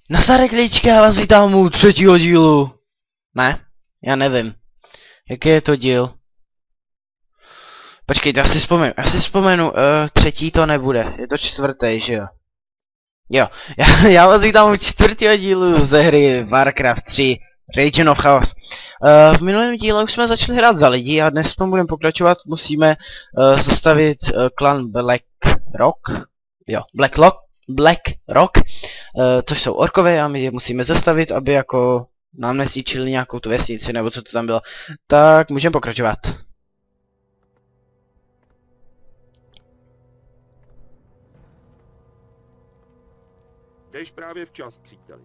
Nazdar kličky, já vás vítám u třetího dílu. Ne? Já nevím. Jaký je to díl? Počkejte, já si vzpomenu, třetí to nebude, je to čtvrtý, že jo? Jo, já vás vítám u čtvrtého dílu ze hry Warcraft 3 Region of Chaos. V minulém díle už jsme začali hrát za lidi a dnes v tom budeme pokračovat, musíme zastavit klan Black Rock. Jo, Black Rock, což jsou orkové a my je musíme zastavit, aby jako nám nesničili nějakou tu vesnici nebo co to tam bylo. Tak můžeme pokračovat. Jdeš právě včas, příteli.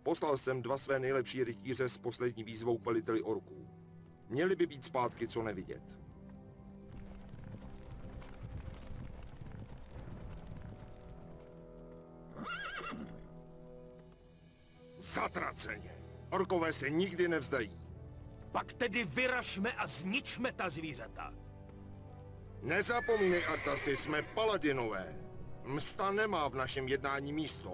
Poslal jsem 2 své nejlepší rytíře s poslední výzvou k veliteli orků. Měli by být zpátky co nevidět. Zatraceně. Orkové se nikdy nevzdají. Pak tedy vyražme a zničme ta zvířata. Nezapomínej, Artasi, jsme paladinové. Msta nemá v našem jednání místo.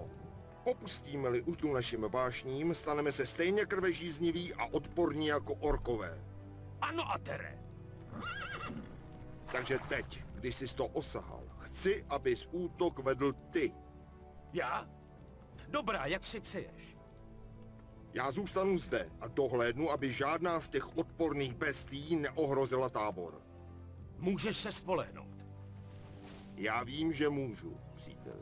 Popustíme-li úzdu našim vášním, staneme se stejně krvežízniví a odporní jako orkové. Ano, Atere. Takže teď, když jsi to osahal, chci, abys útok vedl ty. Já? Dobrá, jak si přeješ. Já zůstanu zde a dohlédnu, aby žádná z těch odporných bestií neohrozila tábor. Můžeš se spolehnout. Já vím, že můžu, příteli.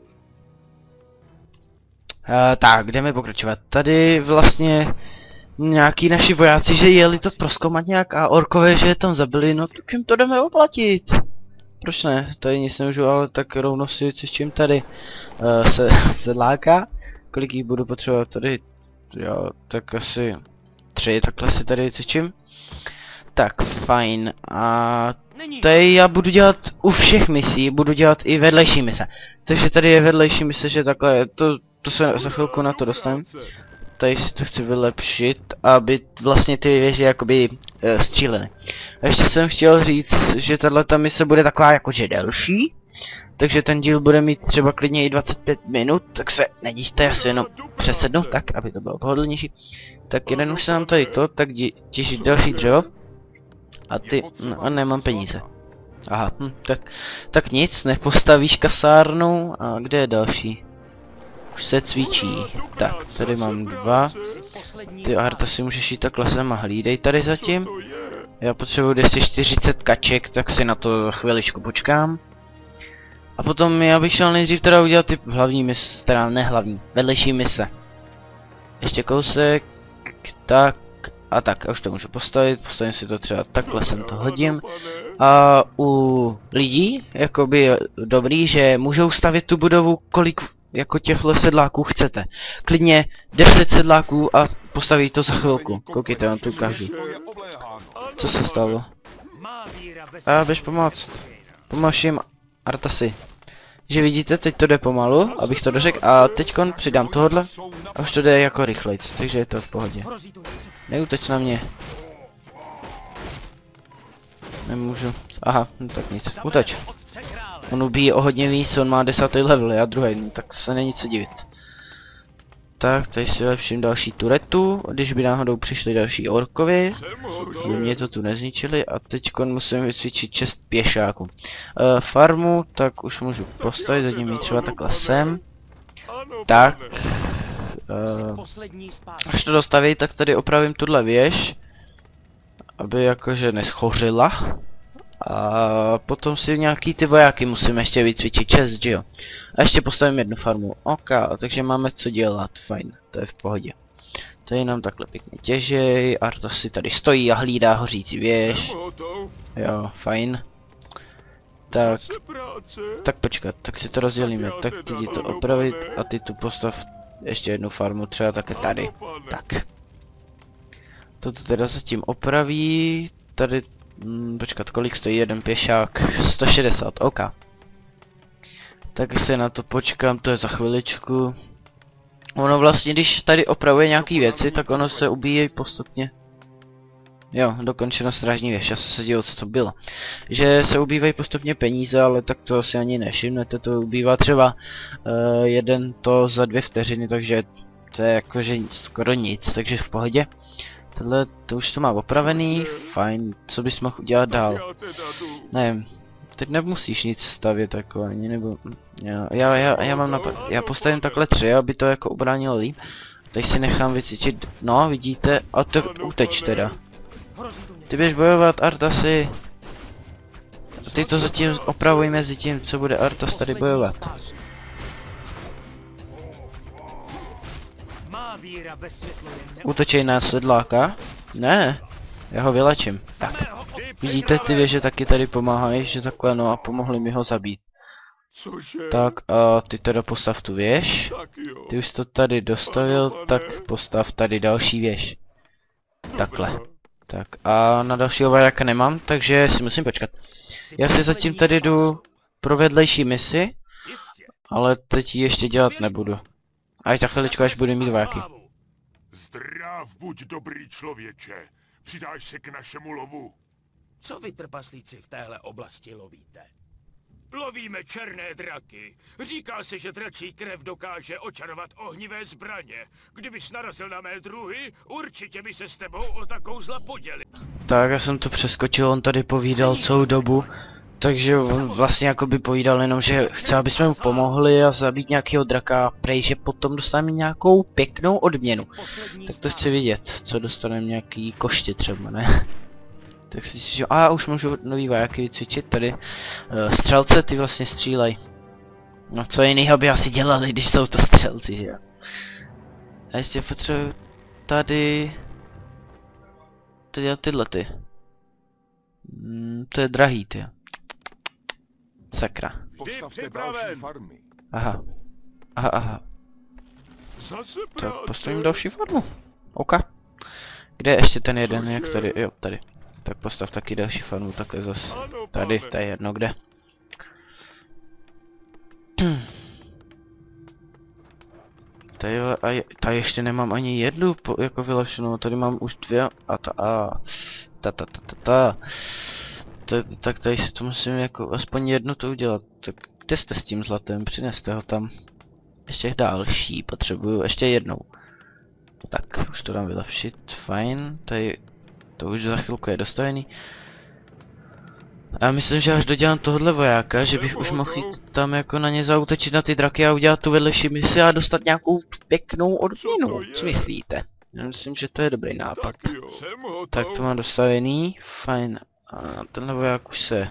Tak, jdeme pokračovat. Tady vlastně nějaký naši vojáci, že jeli to prozkoumat nějak a orkové, že je tam zabili, no tak jim to jdeme oplatit. Proč ne? Tady nic nemůžu, ale tak rovno si s čím tady sedláka. Kolik jich budu potřebovat tady? Jo, tak asi 3, takhle si tady cvičím. Tak, fajn. A tady já budu dělat u všech misí, budu dělat i vedlejší mise. Takže tady je vedlejší mise, že takhle, to se za chvilku na to dostaneme. Tady si to chci vylepšit, aby vlastně ty věže jakoby střílely. A ještě jsem chtěl říct, že tato mise bude taková jakože delší. Takže ten díl bude mít třeba klidně i 25 minut, tak se nedíšte, já si jenom přesednu, tak, aby to bylo pohodlnější. Tak jeden už se nám tady to, tak těžit další dřevo. A ty, no a nemám peníze. Aha, tak nic, nepostavíš kasárnu, a kde je další? Už se cvičí. Tak, tady mám 2. Ty Arta si můžeš jít takhle sem a hlídej tady zatím. Já potřebuji 240 kaček, tak si na to chviličku počkám. A potom já bych šel nejdřív teda udělat ty hlavní mise, teda ne hlavní, vedlejší mise. Ještě kousek, tak a tak, a už to můžu postavit, postavím si to třeba takhle, sem to hodím. A u lidí, jakoby je dobrý, že můžou stavět tu budovu, kolik jako těchto sedláků chcete. Klidně 10 sedláků a postaví to za chvilku. Koukejte, vám to ukážu. Co se stalo? A běž pomoct. Pomož jim, Artasi. Že vidíte, teď to jde pomalu, abych to dořekl, a teďkon přidám tohodle a už to jde jako rychlejc, takže je to v pohodě. Neuteč na mě. Nemůžu. Aha, no tak nic. Uteč. On ubíjí o hodně víc, on má 10. level, já druhý, no, tak se není co divit. Tak, tady si lepším další turetu, když by náhodou přišli další orkovi, by mě to tu nezničili, a teďkon musím vycvičit 6 pěšáků. Farmu, tak už můžu postavit, zatím ji třeba takhle sem. Tak, až to dostaví, tak tady opravím tuhle věž, aby jakože neschořila. A potom si nějaký ty vojáky musím ještě vycvičit, 6, že jo. A ještě postavím 1 farmu, ok, takže máme co dělat, fajn, to je v pohodě. Tady nám takhle pěkně těžej, Artos si tady stojí a hlídá hořící věž. Jo, fajn. Tak počkat, tak si to rozdělíme, tak ty jdi to opravit a ty tu postav ještě 1 farmu, třeba také tady, tak. Toto teda se tím opraví, tady, počkat, kolik stojí 1 pěšák, 160, ok. Tak se na to počkám, to je za chviličku. Ono vlastně, když tady opravuje nějaký věci, tak ono se ubíjí postupně. Jo, dokončeno strážní věž, já jsem se díval, co to bylo. Že se ubývají postupně peníze, ale tak to si ani nevšimnete, to ubývá třeba jeden to za 2 vteřiny, takže To je jakože skoro nic, takže v pohodě. Tohle, to už to má opravený, fajn, co bys mohl udělat dál? Nevím, teď nemusíš nic stavět jako ani, nebo... Já mám napad, já postavím takhle 3, aby to jako ubránilo líp. Teď si nechám vycvičit, no vidíte, a to uteč teda. Ty běž bojovat, Artasi. A ty to zatím opravuj mezi tím, co bude Artas tady bojovat. Útočej na sedláka? Ne, já ho vylečím. Tak. Vidíte, ty věže taky tady pomáhají, že takhle, no a pomohli mi ho zabít. Tak a ty teda postav tu věž. Ty už to tady dostavil, tak postav tady další věž. Takhle. Tak a na dalšího vojáka nemám, takže si musím počkat. Já si zatím tady jdu pro vedlejší misi, ale teď ji ještě dělat nebudu. Až za chviličku, až budu mít vojáky. Zdrav buď, dobrý člověče. Přidáš se k našemu lovu. Co vy trpaslíci v téhle oblasti lovíte? Lovíme černé draky. Říká se, že dračí krev dokáže očarovat ohnivé zbraně. Kdybys narazil na mé druhy, určitě by se s tebou o ta kouzla podělil. Tak já jsem to přeskočil, on tady povídal celou dobu. Takže on vlastně jako by povídal jenom, že chce, aby jsme mu pomohli a zabít nějakého draka, prej, že potom dostaneme nějakou pěknou odměnu. Tak to chci vidět, co dostaneme, nějaký koště třeba, ne? Tak si že už můžu nový vojáky vycvičit tady. Střelce, ty vlastně střílej. No co jiného by asi dělali, když jsou to střelci, že jo? A ještě potřebuji tady... tyhle ty. To je drahý, ty. Sakra. Postavte další farmy. Aha. Aha. Tak postavím další farmu. OK. Kde je ještě ten jeden, jak tady, jo, tady. Tak postav taky další farmu, takhle zas. Tady, to je jedno kde. Tady ještě nemám ani jednu jako vylepšenou, tady mám už 2 a tak tady si to musím jako aspoň jednu to udělat. Tak kde jste s tím zlatem? Přineste ho tam. Ještě další potřebuju, ještě jednou. Tak, už to dám vylepšit, fajn. Tady to už za chvilku je dostavený. A já myslím, že až dodělám tohle vojáka, že bych už mohl jít tam jako na ně zaútočit na ty draky a udělat tu vedlejší misi a dostat nějakou pěknou odměnu. Co myslíte? Já myslím, že to je dobrý nápad. Tak to mám dostavený, fajn. A tenhle voják už se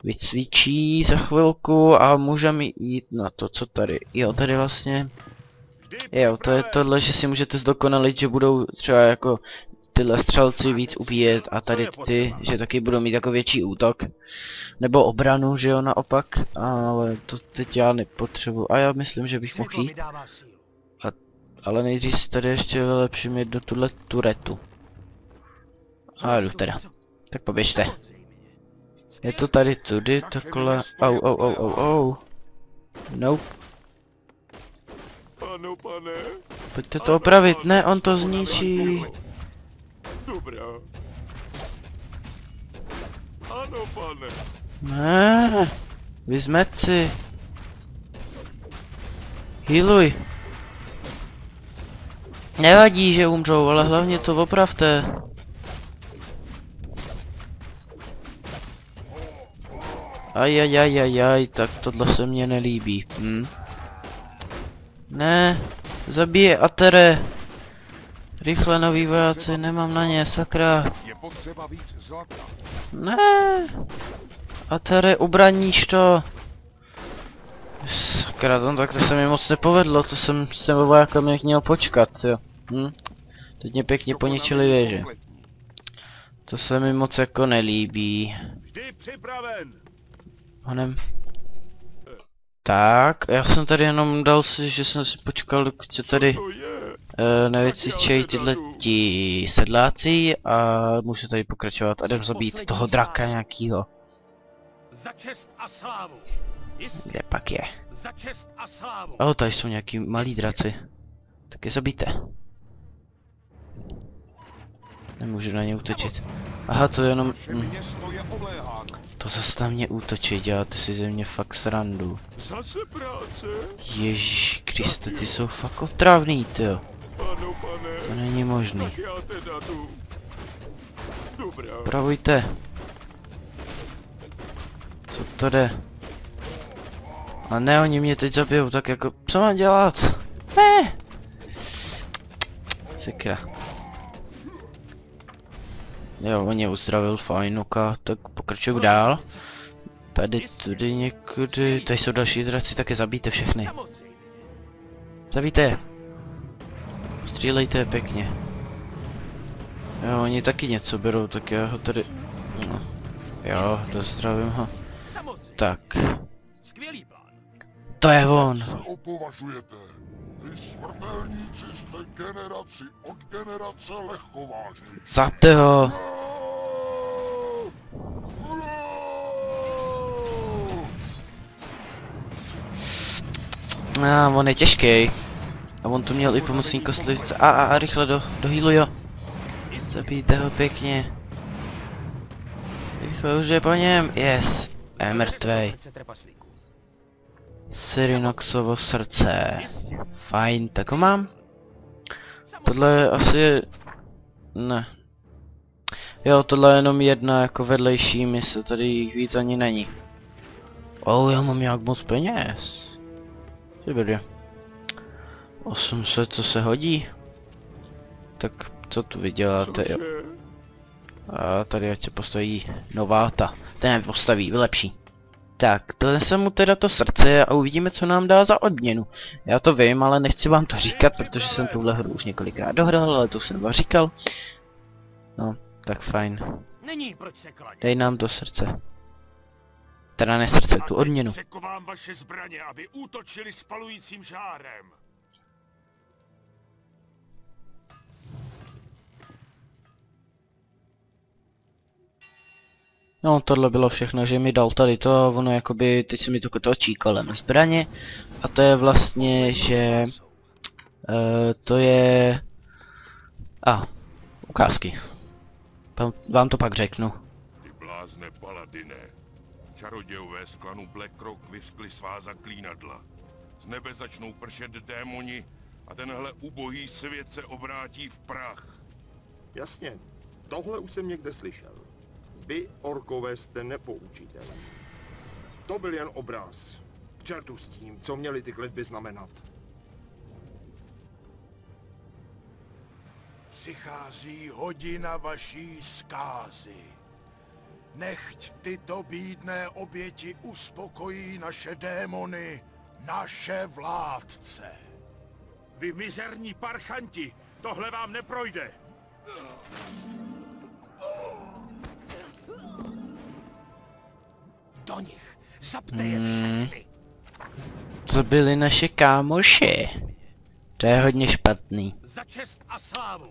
vycvičí za chvilku a můžeme jít na to, co tady. Jo, tady vlastně... Jo, to je tohle, že si můžete zdokonalit, že budou třeba jako tyhle střelci víc ubíjet a tady ty, že taky budou mít jako větší útok. Nebo obranu, že jo, naopak. Ale to teď já nepotřebuji. A já myslím, že bych mohl jít. Ale nejdřív si tady ještě vylepším jednu tuhle turetu. A jdu teda. Tak poběžte. Je to tady tudy, takhle. Au. Nope. Ano, pane. Pojďte to opravit, ne, on to zničí. Dobrá. Ano, pane. Ne, vyzmet si. Healuj. Nevadí, že umřou, ale hlavně to opravte. Ajajajajaj, tak tohle se mně nelíbí. Ne, zabije Atere. Rychle nový vojáci, nemám na ně, sakra. Je potřeba víc zlata. Ne. Atere, ubraníš to. Sakra, no, tak to se mi moc nepovedlo, to jsem s těmi vojákami měl počkat, jo. Teď mě pěkně poničili věže. To se mi moc jako nelíbí. Vždy připraven. Honem. Tak, já jsem tady jenom dal si, že jsem si počkal, dokud se tady nevycvičejí tyhle ti sedláci a můžu tady pokračovat a jdem zabít toho draka nějakýho. Za čest a slávu. Kde pak je? Za čest a slávu. Oh, tady jsou nějaký malí draci. Tak je zabijte. Nemůžu na ně útočit. Aha, to je jenom... To zase na mě útočí, děláte si ze mě fakt srandu. Zase práce? Ježíš Kriste, ty jsou fakt otravný, tyjo. Ano, pane. To není možný. Tak já teda jdu. Dobrá. Pravujte. Co to jde? A ne, oni mě teď zabijou, tak jako, co mám dělat? Ne! Sakra. Jo, on je uzdravil, fajn, oka, tak pokračuju dál. Tady, tudy někudy, tady jsou další draci, tak je zabijte všechny. Zabijte je. Střílejte je pěkně. Jo, oni taky něco berou, tak já ho tady... No. Jo, dozdravím ho. Tak. To je on. Se opovažujete. Vy smrtelníci jste generaci od generace lehkovážní. Zabte ho. On je těžký. A on tu měl i pomocný kostlivce. A rychle do healu, jo. Zabijte ho pěkně. Rychle už je po něm. Yes. Je mrtvej. Sirinoxovo srdce. Fajn, tak ho mám. Tohle je asi... Ne. Jo, tohle je jenom jedna jako vedlejší mise, tady jich víc ani není. Já mám nějak moc peněz. Dobrý. 800, co se hodí? Tak co tu vyděláte, jo? A tady ať se postaví nová ta. Ten postaví, vylepší. Tak, to jsem mu teda to srdce a uvidíme, co nám dá za odměnu. Já to vím, ale nechci vám to říkat, protože jsem tuhle hru už několikrát dohrál, ale to jsem vám říkal. No, tak fajn. Dej nám to srdce. Teda ne srdce, tu odměnu. Překovám vaše zbraně, aby útočili spalujícím žárem. No, tohle bylo všechno, že mi dal tady to, ono jakoby, teď se mi to točí kolem zbraně. A to je vlastně, že... to je... ukázky. Vám to pak řeknu. Ty blázne paladine. Čarodějové z klanu Blackrock vyskli svá zaklínadla. Z nebe začnou pršet démoni a tenhle ubohý svět se obrátí v prach. Jasně, tohle už jsem někde slyšel. Vy, orkové, jste nepoučitelní. To byl jen obraz. K čertu s tím, co měly ty kletby znamenat. Přichází hodina vaší zkázy. Nechť tyto bídné oběti uspokojí naše démony, naše vládce. Vy mizerní parchanti, tohle vám neprojde. Do nich, zapte je všechny. To byli naše kámoši. To je hodně špatný. Za čest a slávu.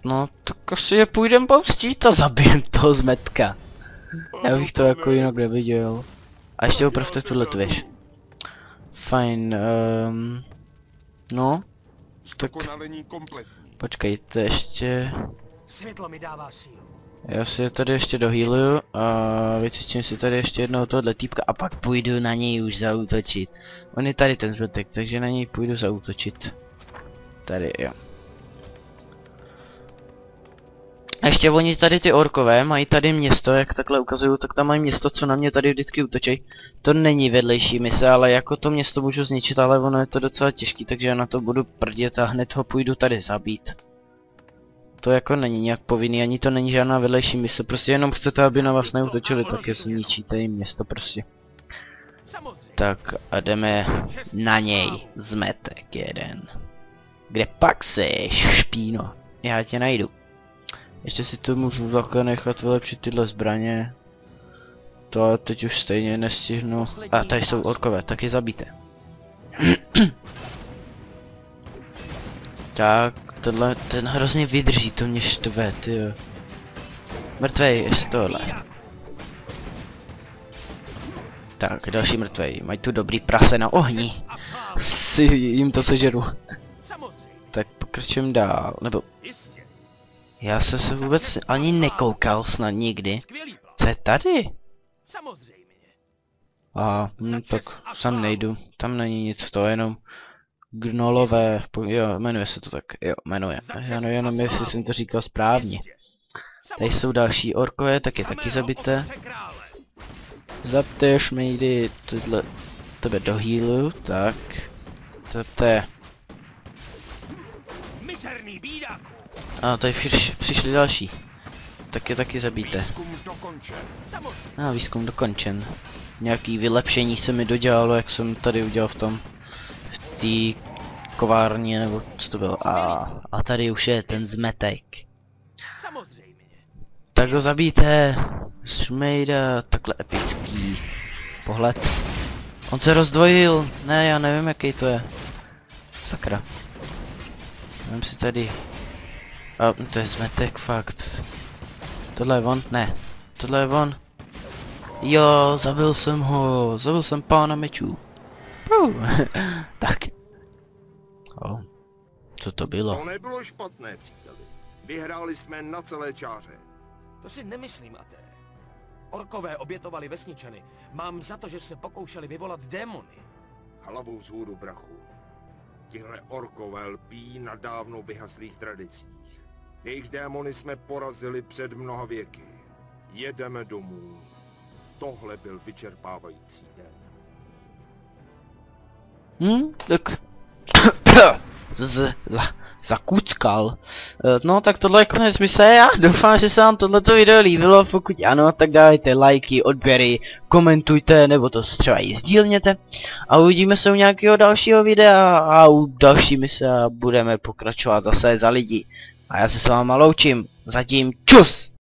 No, tak asi je půjdem pomstít a zabijem toho zmetka. Já bych to jako jinak neviděl. A ještě opravdu tuhle věž. Fajn, no. Tak, počkejte ještě. Světlo mi dává sílu. Já si je tady ještě dohealuju a vycvičím si tady ještě jednoho tohle týpka a pak půjdu na něj už zaútočit. On je tady ten zbytek, takže na něj půjdu zaútočit. Tady, jo. A ještě oni tady ty orkové mají tady město, jak takhle ukazuju, tak tam mají město, co na mě tady vždycky útočí. To není vedlejší mise, ale jako to město můžu zničit, ale ono je to docela těžký, takže já na to budu prdět a hned ho půjdu tady zabít. To jako není nějak povinný, ani to není žádná vedlejší mise, prostě jenom chcete, aby na vás neútočili, tak je zničíte jim město prostě. Tak a jdeme na něj, zmetek jeden. Kde pak seš, špíno? Já tě najdu. Ještě si to můžu takhle nechat vylepšit tyhle zbraně. To teď už stejně nestihnu. A tady jsou orkové, tak je zabijte. Tak, tohle, ten hrozně vydrží, to mě štve, tyjo. Mrtvej, ještě tohle. Tak, další mrtvej, mají tu dobrý prase na ohni. Si jim to sežeru. Tak pokračujeme dál, nebo... Já jsem se vůbec ani nekoukal snad nikdy. Co je tady? Samozřejmě. A tak sem nejdu, tam není nic, to jenom gnolové, jo, jmenuje se to tak, jo, jmenuje. Já jenom jestli jsem to říkal správně. Tady jsou další orkové, tak je taky zabité. Zabiješ mejdy, tebe do healu, tak. To je. Mizerný bídáku. A tady přišli další. Tak je taky zabijte. Výzkum dokončen. A výzkum dokončen. Nějaký vylepšení se mi dodělalo, jak jsem tady udělal v té kovárně, nebo co to bylo. A tady už je ten zmetek. Samozřejmě. Tak ho zabijte. Šmejda, takhle epický pohled. On se rozdvojil. Ne, já nevím, jaký to je. Sakra. Mám si tady. A to je zmetek, fakt. Tohle je on? Ne. Tohle je on. Jo, zabil jsem ho. Zabil jsem pána mečů. Tak. O. Co to bylo? To nebylo špatné, příteli. Vyhráli jsme na celé čáře. To si nemyslím, Até. Orkové obětovali vesničany. Mám za to, že se pokoušeli vyvolat démony. Hlavou vzhůru, brachu. Tihle orkové lpí na dávno vyhaslých tradicích. Jejich démony jsme porazili před mnoha věky. Jedeme domů. Tohle byl vyčerpávající den. Tak. Zakuckal. No tak tohle je konec mise. Já doufám, že se vám tohleto video líbilo. Pokud ano, tak dávajte lajky, odběry, komentujte, nebo to třeba i sdílněte. A uvidíme se u nějakého dalšího videa a u další mise a budeme pokračovat zase za lidi. A já se s váma loučím. Zatím čus!